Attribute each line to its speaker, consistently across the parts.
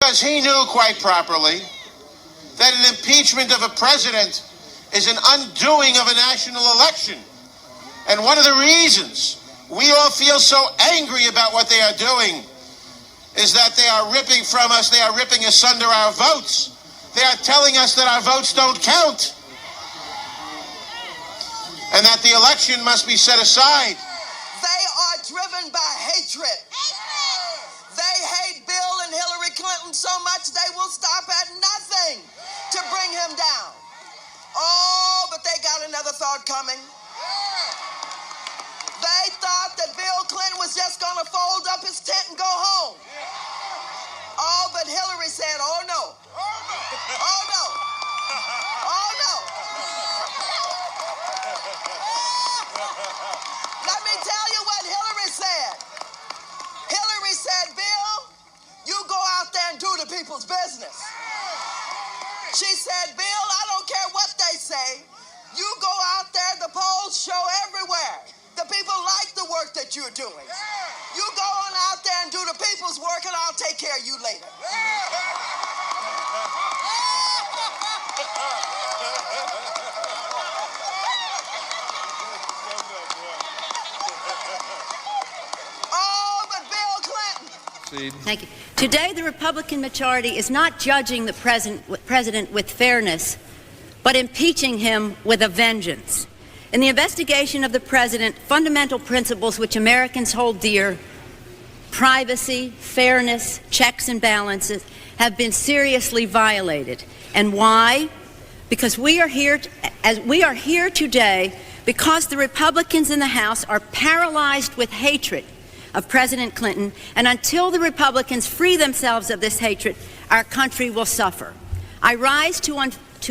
Speaker 1: Because he knew quite properly that an impeachment of a president is an undoing of a national election. And one of the reasons we all feel so angry about what they are doing is that they are ripping from us, they are ripping asunder our votes. They are telling us that our votes don't count and that the election must be set aside.
Speaker 2: They are driven by hatred. They hate Bill and Hillary Clinton so much they will stop at nothing to bring him down. Oh, but they got another thought coming. They thought that Bill Clinton was just going to fold up his tent and go home. Oh, but Hillary said, oh no. Oh no. Oh no. Let me tell you what Hillary said. Hillary said, Bill, you go out there and do the people's business. She said, Bill, I don't care what they say. You go out there, the polls show everywhere. The people like the work that you're doing. You go on out there and do the people's work, and I'll take care of you later. Oh, but Bill Clinton.
Speaker 3: Thank you. Today, the Republican majority is not judging the president with fairness, but impeaching him with a vengeance. In the investigation of the president, fundamental principles which Americans hold dear, privacy, fairness, checks and balances, have been seriously violated. And why? Because we are here today because the Republicans in the House are paralyzed with hatred of President Clinton, and until the Republicans free themselves of this hatred, our country will suffer. I rise to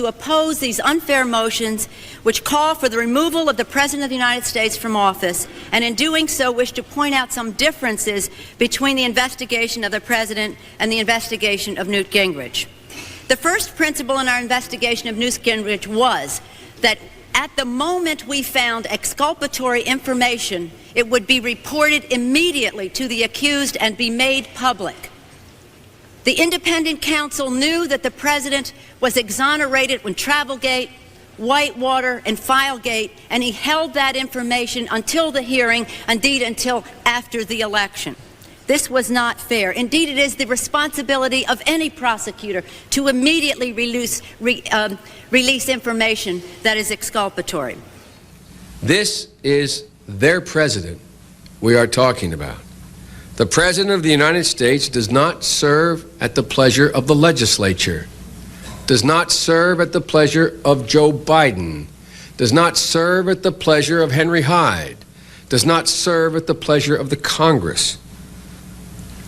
Speaker 3: oppose these unfair motions which call for the removal of the President of the United States from office, and in doing so wish to point out some differences between the investigation of the President and the investigation of Newt Gingrich. The first principle in our investigation of Newt Gingrich was that at the moment we found exculpatory information, it would be reported immediately to the accused and be made public. The independent counsel knew that the president was exonerated when Travelgate, Whitewater, and Filegate, and he held that information until the hearing, indeed until after the election. This was not fair. Indeed, it is the responsibility of any prosecutor to immediately release information that is exculpatory.
Speaker 4: This is their president we are talking about. The President of the United States does not serve at the pleasure of the legislature, does not serve at the pleasure of Joe Biden, does not serve at the pleasure of Henry Hyde, does not serve at the pleasure of the Congress,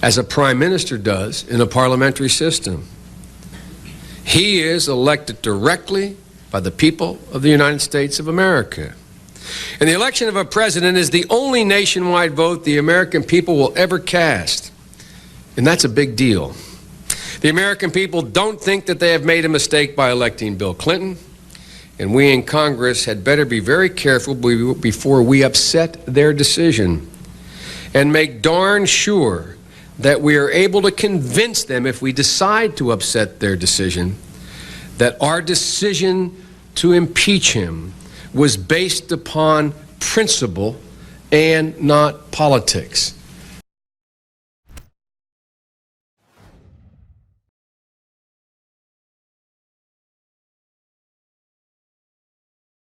Speaker 4: as a prime minister does in a parliamentary system. He is elected directly by the people of the United States of America. And the election of a president is the only nationwide vote the American people will ever cast. And that's a big deal. The American people don't think that they have made a mistake by electing Bill Clinton, and we in Congress had better be very careful before we upset their decision and make darn sure that we are able to convince them, if we decide to upset their decision, that our decision to impeach him was based upon principle and not politics.